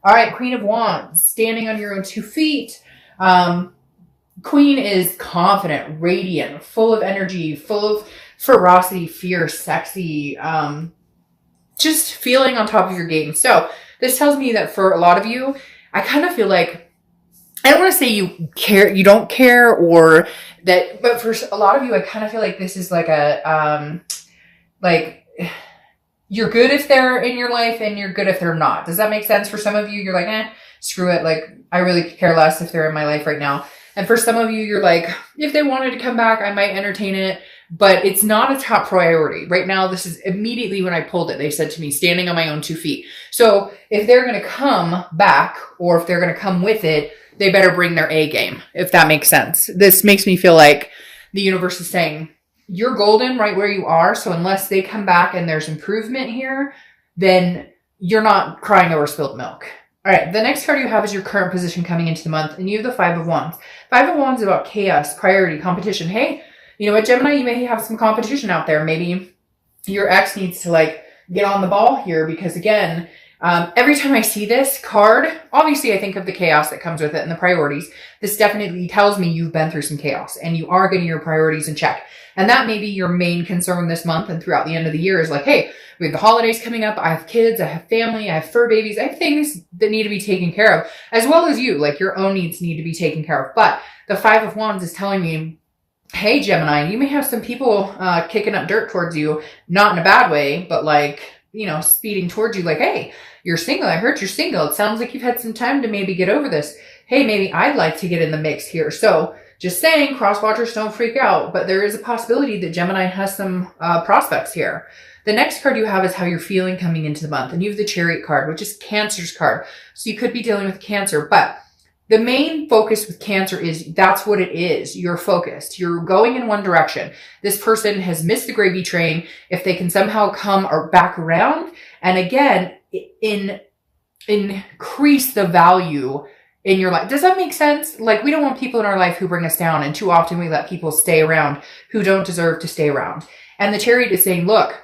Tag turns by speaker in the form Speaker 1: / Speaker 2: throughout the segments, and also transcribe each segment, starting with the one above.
Speaker 1: All right, Queen of Wands, standing on your own 2 feet. Queen is confident, radiant, full of energy, full of ferocity, fierce, sexy, just feeling on top of your game. So this tells me that for a lot of you, I kind of feel like, I don't want to say you don't care, or that, but for a lot of you, I kind of feel like this is like like you're good if they're in your life and you're good if they're not. Does that make sense? For some of you, you're like, screw it. Like, I really care less if they're in my life right now. And for some of you, you're like, if they wanted to come back, I might entertain it, but it's not a top priority. Right now, this is immediately when I pulled it. They said to me, standing on my own 2 feet. So if they're going to come back, or if they're going to come with it, they better bring their A game, if that makes sense. This makes me feel like the universe is saying, you're golden right where you are. So unless they come back and there's improvement here, then you're not crying over spilled milk. All right, the next card you have is your current position coming into the month, and you have the Five of Wands. Five of Wands is about chaos, priority, competition. Hey, you know what, Gemini, you may have some competition out there. Maybe your ex needs to like get on the ball here, because again, every time I see this card, obviously I think of the chaos that comes with it and the priorities. This definitely tells me you've been through some chaos and you are getting your priorities in check. And that may be your main concern this month and throughout the end of the year is like, hey, we have the holidays coming up. I have kids, I have family, I have fur babies. I have things that need to be taken care of, as well as you, like your own needs need to be taken care of. But the Five of Wands is telling me, hey, Gemini, you may have some people kicking up dirt towards you, not in a bad way, but like, you know, speeding towards you like, hey, you're single. I heard you're single. It sounds like you've had some time to maybe get over this. Hey, maybe I'd like to get in the mix here. So just saying, cross-watchers, don't freak out, but there is a possibility that Gemini has some prospects here. The next card you have is how you're feeling coming into the month. And you have the Chariot card, which is Cancer's card. So you could be dealing with Cancer, but the main focus with Cancer is that's what it is. You're focused. You're going in one direction. This person has missed the gravy train. If they can somehow come or back around and again, increase the value in your life. Does that make sense? Like, we don't want people in our life who bring us down, and too often we let people stay around who don't deserve to stay around. And the Chariot is saying, look,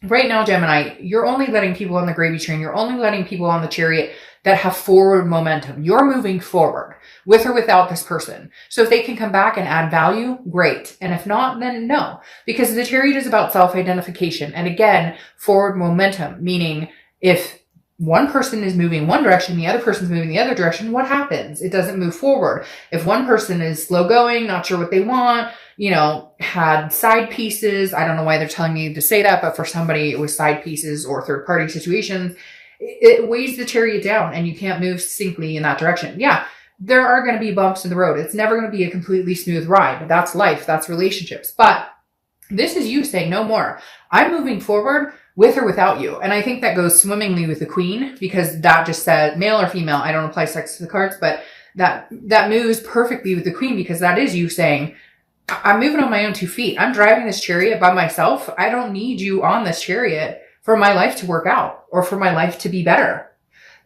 Speaker 1: right now, Gemini, you're only letting people on the gravy train. You're only letting people on the Chariot that have forward momentum. You're moving forward with or without this person. So if they can come back and add value, great. And if not, then no. Because the Chariot is about self-identification. And again, forward momentum, meaning if one person is moving one direction, the other person's moving the other direction, what happens? It doesn't move forward. If one person is slow going, not sure what they want, you know, had side pieces, I don't know why they're telling me to say that, but for somebody it was side pieces or third party situations, it weighs the Chariot down and you can't move succinctly in that direction. Yeah, there are going to be bumps in the road. It's never going to be a completely smooth ride. That's life. That's relationships. But this is you saying no more. I'm moving forward with or without you. And I think that goes swimmingly with the Queen, because that just said male or female. I don't apply sex to the cards, but that moves perfectly with the Queen, because that is you saying, I'm moving on my own 2 feet. I'm driving this Chariot by myself. I don't need you on this Chariot for my life to work out or for my life to be better.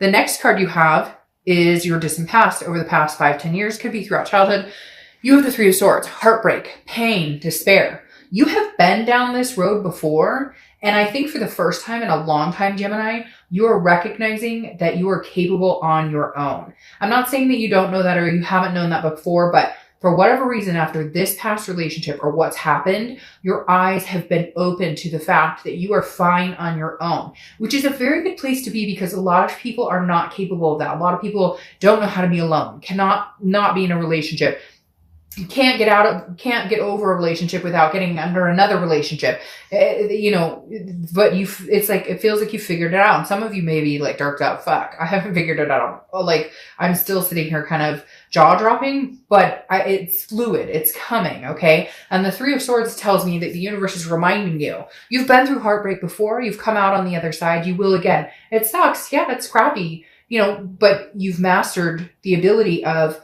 Speaker 1: The next card you have is your distant past over the past 5-10 years, could be throughout childhood. You have the Three of Swords, heartbreak, pain, despair. You have been down this road before. And I think for the first time in a long time, Gemini, you are recognizing that you are capable on your own. I'm not saying that you don't know that or you haven't known that before, but for whatever reason, after this past relationship or what's happened, your eyes have been open to the fact that you are fine on your own, which is a very good place to be, because a lot of people are not capable of that. A lot of people don't know how to be alone, cannot not be in a relationship. You can't get over a relationship without getting under another relationship, you know, but it's like, it feels like you figured it out. And some of you may be like darked out. Fuck, I haven't figured it out. Like, I'm still sitting here kind of jaw dropping, but it's fluid. It's coming. Okay. And the Three of Swords tells me that the universe is reminding you, you've been through heartbreak before. You've come out on the other side. You will again. It sucks. Yeah, it's crappy, you know, but you've mastered the ability of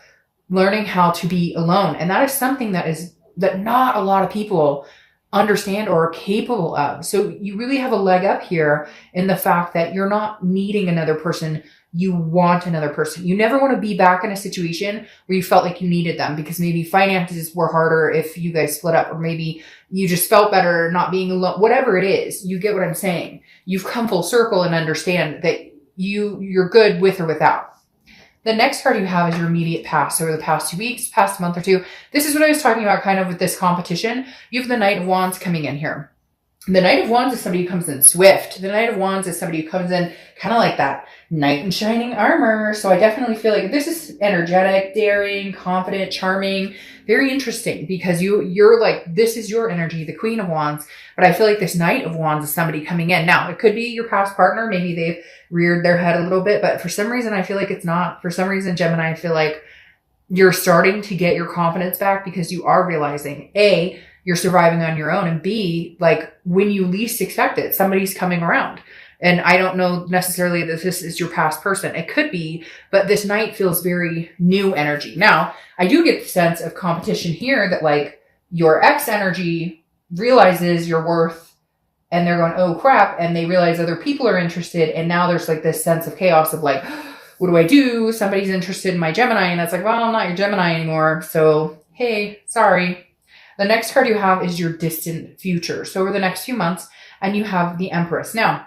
Speaker 1: learning how to be alone. And that is something that not a lot of people understand or are capable of. So you really have a leg up here in the fact that you're not needing another person. You want another person. You never want to be back in a situation where you felt like you needed them, because maybe finances were harder if you guys split up, or maybe you just felt better not being alone. Whatever it is, you get what I'm saying. You've come full circle and understand that you're good with or without. The next card you have is your immediate past, over the past 2 weeks, past month or two. This is what I was talking about kind of with this competition. You have the Knight of Wands coming in here. The Knight of Wands is somebody who comes in swift. The Knight of Wands is somebody who comes in kind of like that knight in shining armor. So I definitely feel like this is energetic, daring, confident, charming, very interesting, because you're like, this is your energy, the Queen of Wands. But I feel like this Knight of Wands is somebody coming in. Now, it could be your past partner. Maybe they've reared their head a little bit, but for some reason, I feel like it's not. For some reason, Gemini, I feel like you're starting to get your confidence back because you are realizing, A, you're surviving on your own, and B, like when you least expect it, somebody's coming around. And I don't know necessarily that this is your past person. It could be, but this Knight feels very new energy. Now, I do get the sense of competition here that like your ex energy realizes your worth and they're going, oh crap. And they realize other people are interested. And now there's like this sense of chaos of like, what do I do? Somebody's interested in my Gemini. And it's like, well, I'm not your Gemini anymore. So, hey, sorry. The next card you have is your distant future. So over the next few months, and you have the Empress. Now,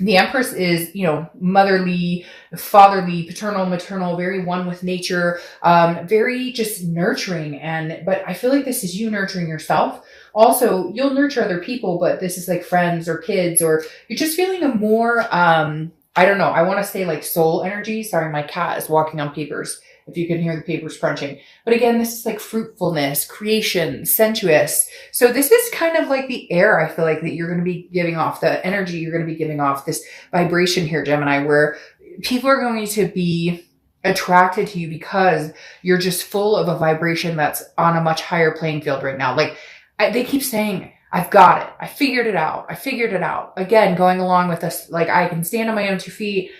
Speaker 1: the Empress is, motherly, fatherly, paternal, maternal, very one with nature, very just nurturing. But I feel like this is you nurturing yourself. Also, you'll nurture other people, but this is like friends or kids, or you're just feeling a more, I don't know. I want to say like soul energy. Sorry, my cat is walking on papers, if you can hear the papers crunching. But again, this is like fruitfulness, creation, sensuous. So this is kind of like the air, I feel like, that you're going to be giving off, the energy you're going to be giving off, this vibration here, Gemini, where people are going to be attracted to you because you're just full of a vibration that's on a much higher playing field right now. Like they keep saying, I've got it. I figured it out. I figured it out. Again, going along with this, like I can stand on my own 2 feet.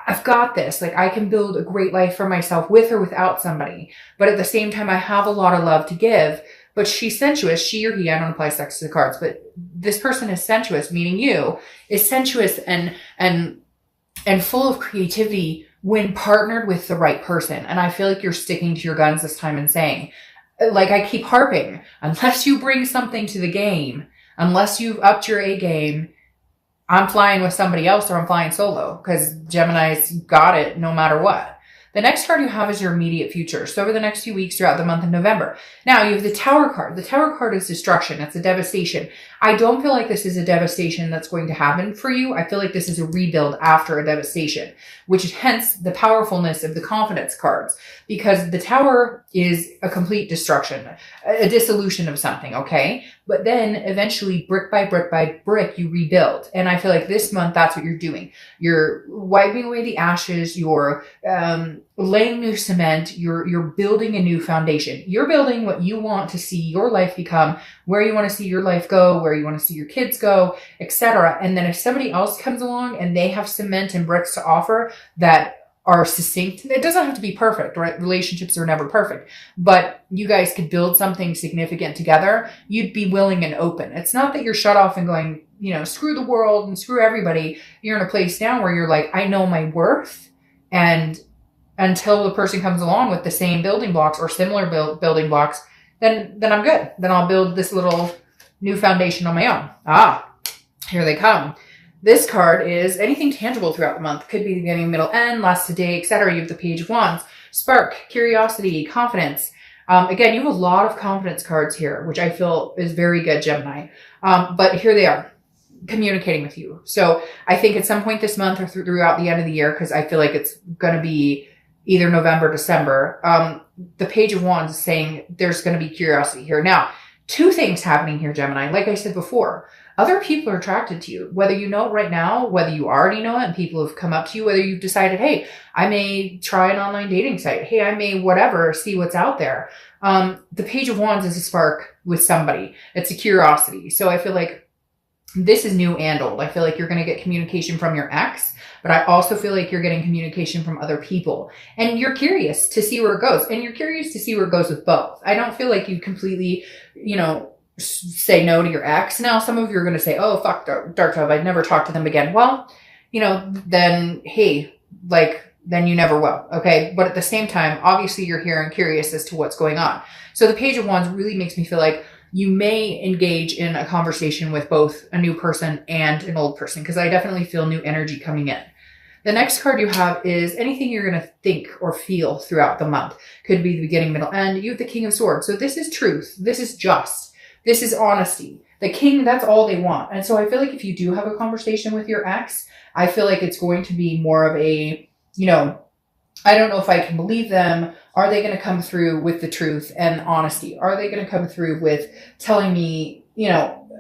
Speaker 1: I've got this. Like I can build a great life for myself with or without somebody. But at the same time, I have a lot of love to give. But she's sensuous. She or he, I don't apply sex to the cards, but this person is sensuous, meaning you, is sensuous and full of creativity when partnered with the right person. And I feel like you're sticking to your guns this time and saying, like I keep harping, unless you bring something to the game, unless you've upped your A game, I'm flying with somebody else or I'm flying solo, because Gemini's got it no matter what. The next card you have is your immediate future. So over the next few weeks throughout the month of November. Now you have the Tower card. The Tower card is destruction. It's a devastation. I don't feel like this is a devastation that's going to happen for you. I feel like this is a rebuild after a devastation, which is hence the powerfulness of the confidence cards, because the Tower is a complete destruction, a dissolution of something, okay? But then eventually brick by brick by brick, you rebuild. And I feel like this month, that's what you're doing. You're wiping away the ashes. You're laying new cement. You're building a new foundation. You're building what you want to see your life become, where you want to see your life go, where you want to see your kids go, etc. And then if somebody else comes along and they have cement and bricks to offer that are succinct, it doesn't have to be perfect, right? Relationships are never perfect, but you guys could build something significant together. You'd be willing and open. It's not that you're shut off and going, screw the world and screw everybody. You're in a place now where you're like, I know my worth. And until the person comes along with the same building blocks or similar building blocks, then I'm good. Then I'll build this little new foundation on my own. Here they come. This card is anything tangible throughout the month. Could be the beginning, middle, end, last today, etc. You have the Page of Wands, spark, curiosity, confidence. Again, you have a lot of confidence cards here, which I feel is very good, Gemini. But here they are, communicating with you. So I think at some point this month or throughout the end of the year, because I feel like it's going to be either November, December, the Page of Wands is saying there's going to be curiosity here. Now, 2 things happening here, Gemini. Like I said before, other people are attracted to you, whether you know it right now, whether you already know it and people have come up to you, whether you've decided, hey, I may try an online dating site. Hey, I may whatever, see what's out there. The Page of Wands is a spark with somebody. It's a curiosity. So I feel like this is new and old. I feel like you're going to get communication from your ex, but I also feel like you're getting communication from other people. And you're curious to see where it goes. And you're curious to see where it goes with both. I don't feel like you completely, say no to your ex. Now, some of you are going to say, oh, fuck Dark Dove, I'd never talk to them again. Well, then, hey, then you never will. Okay. But at the same time, obviously you're here and curious as to what's going on. So the Page of Wands really makes me feel like you may engage in a conversation with both a new person and an old person, because I definitely feel new energy coming in. The next card you have is anything you're going to think or feel throughout the month. Could be the beginning, middle, end. You have the King of Swords. So this is truth. This is just. This is honesty. The king, that's all they want. And so I feel like if you do have a conversation with your ex, I feel like it's going to be more of a, I don't know if I can believe them. Are they going to come through with the truth and honesty? Are they going to come through with telling me,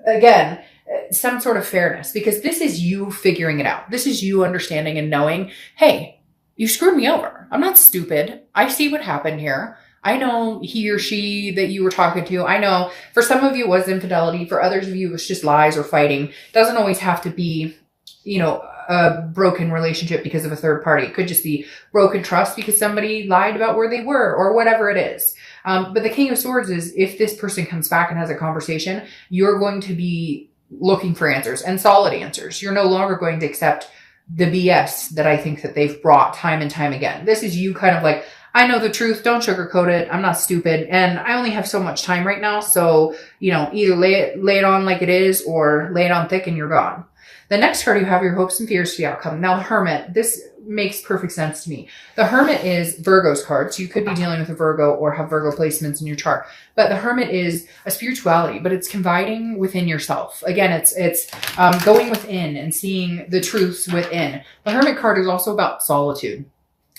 Speaker 1: again, some sort of fairness? Because this is you figuring it out. This is you understanding and knowing, hey, you screwed me over. I'm not stupid. I see what happened here. I know he or she that you were talking to. I know for some of you it was infidelity. For others of you, it was just lies or fighting. It doesn't always have to be, a broken relationship because of a third party. It could just be broken trust because somebody lied about where they were or whatever it is. But the King of Swords is if this person comes back and has a conversation, you're going to be looking for answers and solid answers. You're no longer going to accept the BS that I think that they've brought time and time again. This is you kind of like, I know the truth. Don't sugarcoat it. I'm not stupid. And I only have so much time right now. So, either lay it on like it is or lay it on thick and you're gone. The next card you have your hopes and fears for the outcome. Now the Hermit, this makes perfect sense to me. The Hermit is Virgo's card. So you could be dealing with a Virgo or have Virgo placements in your chart. But the Hermit is a spirituality, but it's confiding within yourself. Again, it's going within and seeing the truths within. The Hermit card is also about solitude.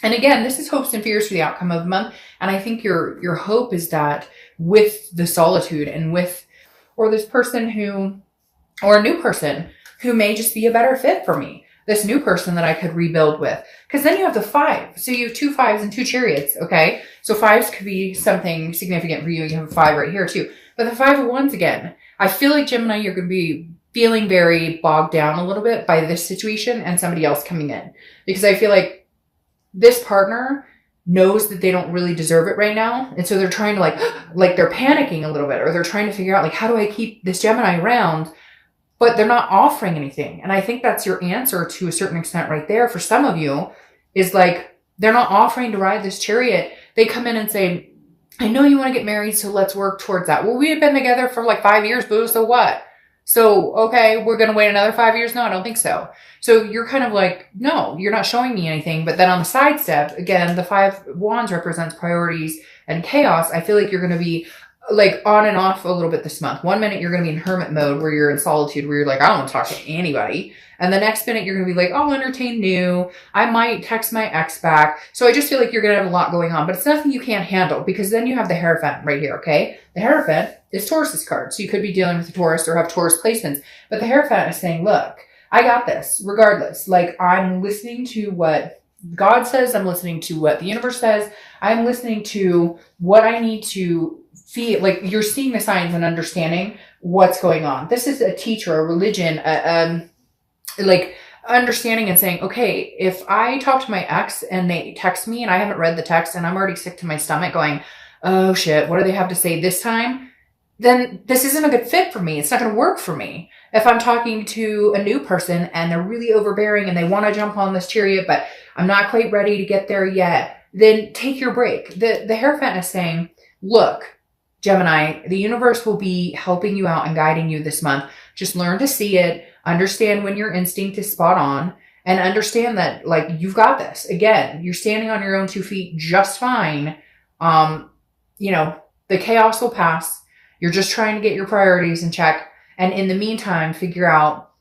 Speaker 1: And again, this is hopes and fears for the outcome of the month. And I think your hope is that with the solitude and or this person or a new person who may just be a better fit for me, this new person that I could rebuild with. Because then you have the 5. So you have 2 5s and 2 chariots, okay? So 5s could be something significant for you. You have a 5 right here too. But the 5 of Wands again, I feel like Gemini, you're going to be feeling very bogged down a little bit by this situation and somebody else coming in. Because I feel like this partner knows that they don't really deserve it right now. And so they're trying to like they're panicking a little bit, or they're trying to figure out like, how do I keep this Gemini around? But they're not offering anything. And I think that's your answer to a certain extent right there. For some of you is like, they're not offering to ride this chariot. They come in and say, I know you want to get married, so let's work towards that. Well, we had been together for like 5 years, boo, so what? So, okay, we're going to wait another 5 years? No, I don't think so. So you're kind of like, no, you're not showing me anything. But then on the side step, again, the 5 wands represents priorities and chaos. I feel like you're going to be like on and off a little bit this month. 1 minute you're going to be in hermit mode where you're in solitude, where you're like, I don't want to talk to anybody. And the next minute you're going to be like, I'll entertain new. I might text my ex back. So I just feel like you're going to have a lot going on, but it's nothing you can't handle, because then you have the Hierophant right here. Okay. The Hierophant is Taurus's card. So you could be dealing with a Taurus or have Taurus placements, but the Hierophant is saying, look, I got this regardless. Like, I'm listening to what God says. I'm listening to what the universe says. I'm listening to what I need to feel. Like, you're seeing the signs and understanding what's going on. This is a teacher, a religion, like understanding and saying, okay, if I talk to my ex and they text me and I haven't read the text and I'm already sick to my stomach going, oh shit, what do they have to say this time? Then this isn't a good fit for me. It's not going to work for me. If I'm talking to a new person and they're really overbearing and they want to jump on this chariot, but I'm not quite ready to get there yet, then take your break. The Hierophant is saying, look, Gemini, the universe will be helping you out and guiding you this month. Just learn to see it, understand when your instinct is spot on, and understand that, like, you've got this. Again, you're standing on your own 2 feet just fine. You know, the chaos will pass. You're just trying to get your priorities in check. And in the meantime, figure out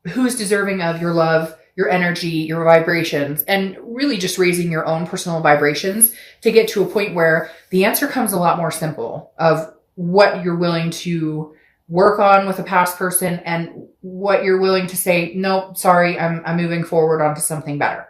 Speaker 1: who's deserving of your love, your energy, your vibrations, and really just raising your own personal vibrations to get to a point where the answer comes a lot more simple of what you're willing to work on with a past person and what you're willing to say, no, sorry, I'm moving forward onto something better.